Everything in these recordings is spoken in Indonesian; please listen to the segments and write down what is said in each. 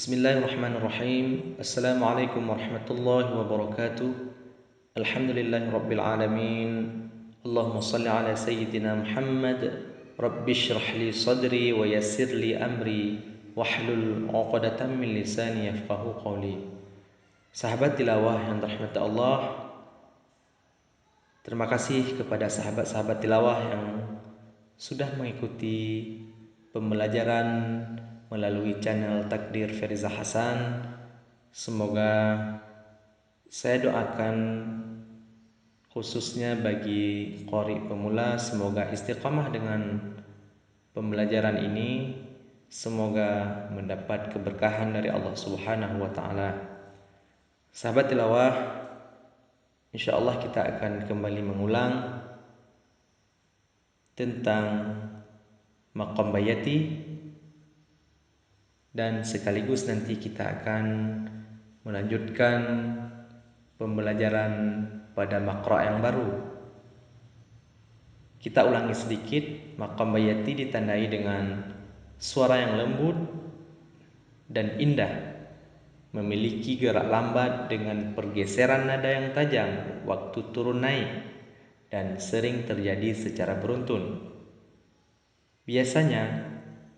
Bismillahirrahmanirrahim. Assalamualaikum warahmatullahi wabarakatuh. Alhamdulillahi rabbil alamin. Allahumma salli ala sayyidina Muhammad. Rabbi shrah li sadri wa yassir li amri wahlul 'uqdatam min lisani yafqahu qawli. Sahabat tilawah yang dirahmati Allah, terima kasih kepada sahabat-sahabat tilawah yang sudah mengikuti pembelajaran melalui channel Takdir Feriza Hasan. Semoga saya doakan khususnya bagi qari pemula, semoga istiqamah dengan pembelajaran ini, semoga mendapat keberkahan dari Allah Subhanahu wa taala. Sahabat tilawah, insyaallah kita akan kembali mengulang tentang maqam bayati, dan sekaligus nanti kita akan melanjutkan pembelajaran pada maqra' yang baru. Kita ulangi sedikit. Maqam bayati ditandai dengan suara yang lembut dan indah, memiliki gerak lambat dengan pergeseran nada yang tajam waktu turun naik, dan sering terjadi secara beruntun. Biasanya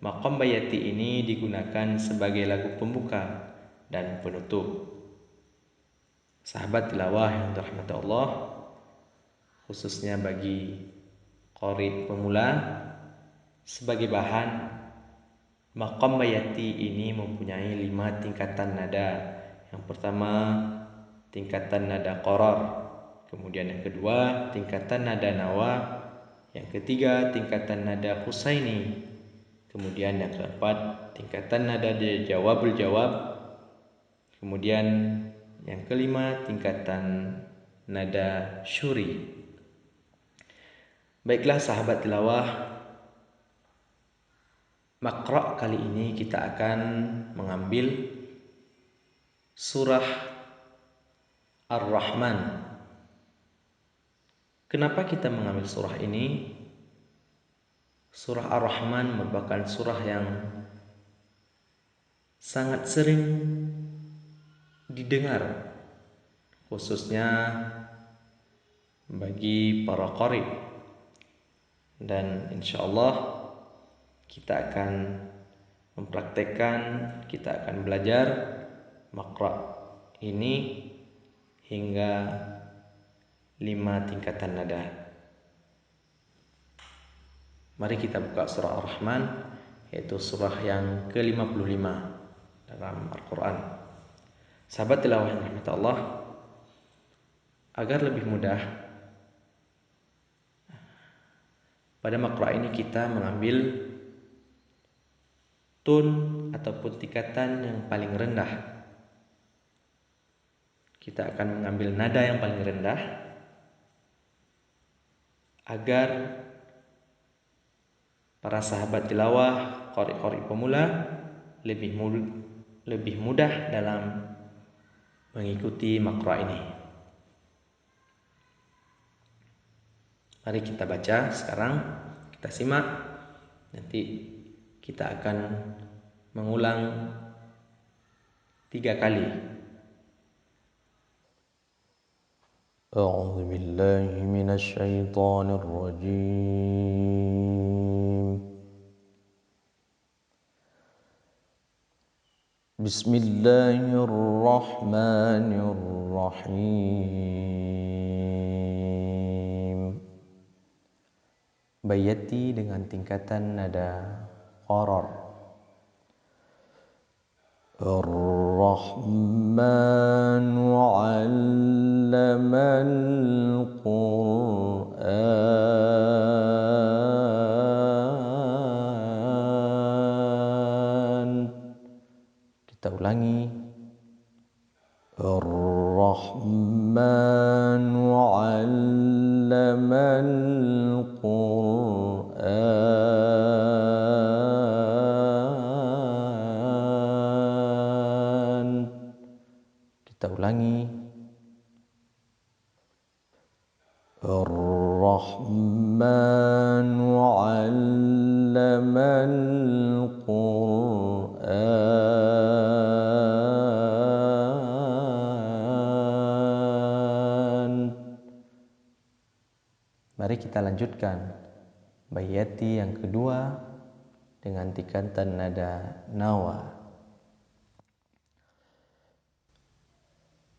maqam bayati ini digunakan sebagai lagu pembuka dan penutup. Sahabat tilawah yang dirahmati Allah, khususnya bagi qari pemula, sebagai bahan, maqam bayati ini mempunyai 5 tingkatan nada. Yang pertama, tingkatan nada qarar. Kemudian yang kedua, tingkatan nada nawa. Yang ketiga, tingkatan nada husaini. Kemudian yang keempat, tingkatan nada jawabul jawab. Kemudian yang kelima, tingkatan nada syuri. Baiklah sahabat tilawah, maqra' kali ini kita akan mengambil surah Ar-Rahman. Kenapa kita mengambil surah ini? Surah Ar-Rahman merupakan surah yang sangat sering didengar, khususnya bagi para qari. Dan insyaallah kita akan mempraktekkan, kita akan belajar maqra' ini hingga 5 tingkatan nada. Mari kita buka surah Ar-Rahman, yaitu surah yang ke-55 dalam Al-Quran. Sahabat tilawah yang dirahmati Allah, agar lebih mudah, pada maqra' ini kita mengambil tun ataupun tingkatan yang paling rendah. Kita akan mengambil nada yang paling rendah agar para sahabat tilawah, qari-qari pemula lebih mudah dalam mengikuti maqra' ini. Mari kita baca sekarang, kita simak. Nanti kita akan mengulang 3 kali. أعوذ بالله من الشيطان الرجيم. بسم الله الرحمن الرحيم. Bayati dengan tingkatan nada qarar. Ar-Rahman 'allamal Qur'an. Kita ulangi. Ar-Rahman 'allamal Qur'an. Kita ulangi. Ar-Rahman 'allamal Qur'an. Mari kita lanjutkan baiyati yang kedua dengan tingkatan nada nawa.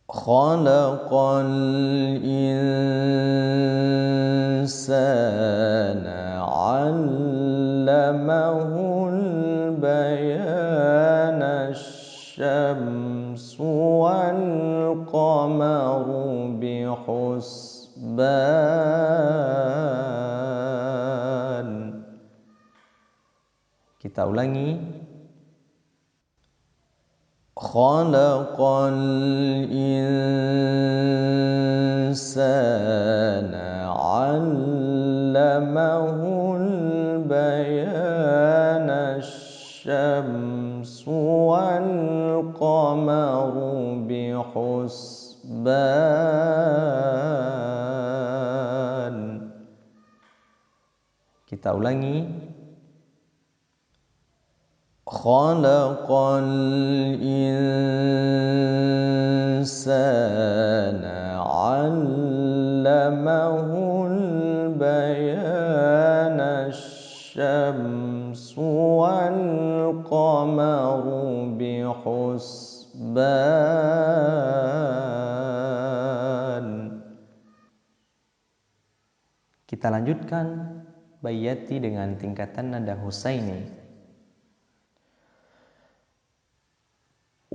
Khalaqal insana 'allamahul bayana asy-syamsu wal qamaru bihusban. Kita ulangi. Khalaqal insana 'allamahul bayana asy-syamsu wal qamaru bihusban. Kita ulangi. Khalaqal insana 'allamahul bayana asy-syamsu wal qamaru bihusban. Kita lanjutkan baiyati dengan tingkatan nada husaini.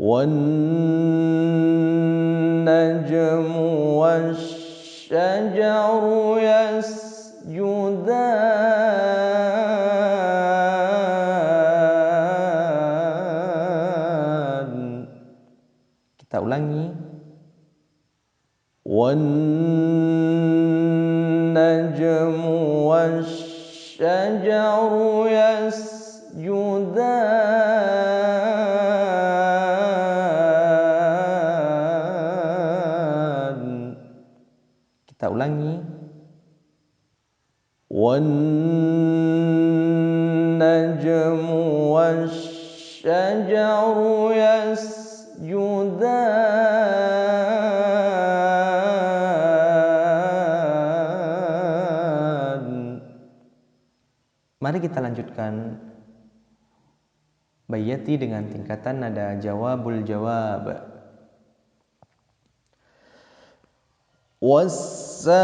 Wan najmu wasyajaru yasjudan. Kita ulangi. Wan najmu wasyajaru yasjudan. Kita ulangi. Wan najmu wasyajaru yasjudan. Mari kita lanjutkan baiyati dengan tingkatan nada jawabul jawab. Was-samaa'a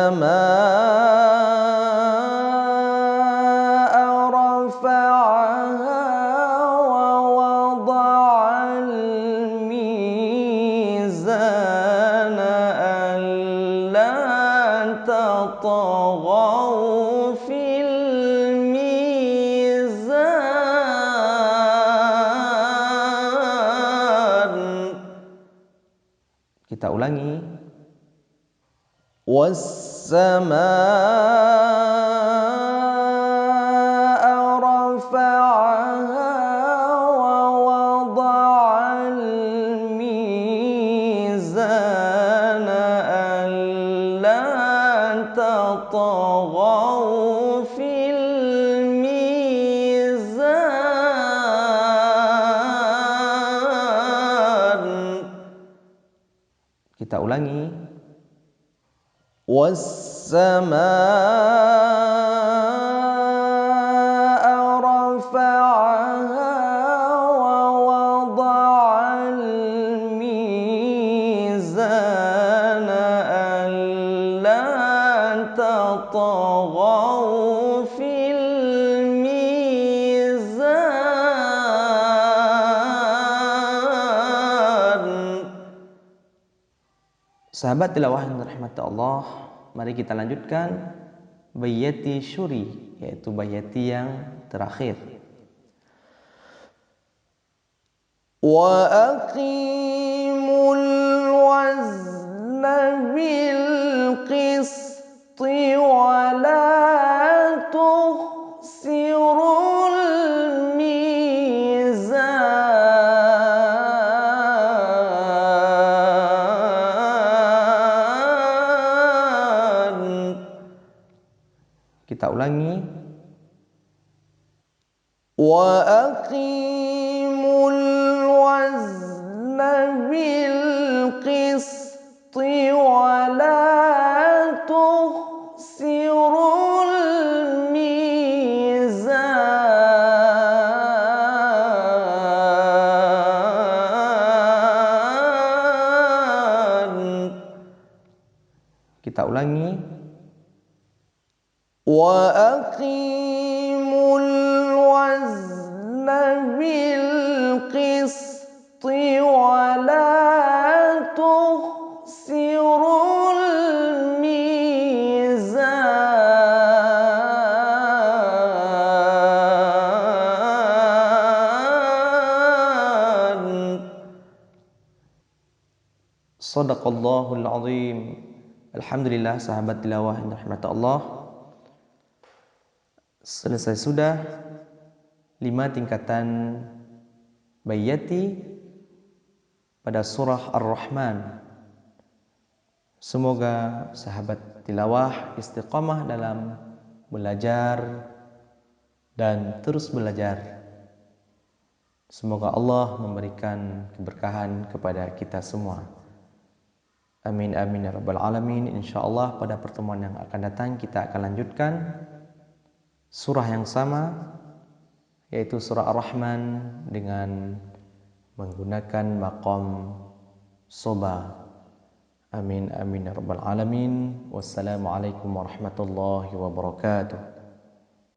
rafa'aha wa wada'al mizana alla tataghaw fil mizan. Kita ulangi. Was-samaa'a rafa'aha wa wada'al mizana alla tataghaw fil mizan. Kita ulangi. Was-samaa'a rafa'aha wa wada'al mizana alla tataghaw fil mizan. Sahabat tilawah yang dirahmati Allah, mari kita lanjutkan baiyati syuri, yaitu baiyati yang terakhir. Wa aqimul wazna bil qisti wa la tukhsirul mizan. Kita ulangi. Wa aqimul wazna bil qisti wa la tukhsirul Kita ulangi. Wa aqimul wazna bil qisti wa la tukhsirul mizan. Shadaqallahul azim. Alhamdulillah sahabat tilawah yang dirahmati Allah. Selesai sudah 5 tingkatan bayyati pada surah Ar-Rahman. Semoga sahabat tilawah istiqamah dalam belajar dan terus belajar. Semoga Allah memberikan keberkahan kepada kita semua. Amin amin ya rabbal alamin. Insyaallah pada pertemuan yang akan datang kita akan lanjutkan surah yang sama, yaitu surah Ar-Rahman dengan menggunakan maqam soba. Amin amin ya rabbal alamin. Wassalamualaikum warahmatullahi wabarakatuh.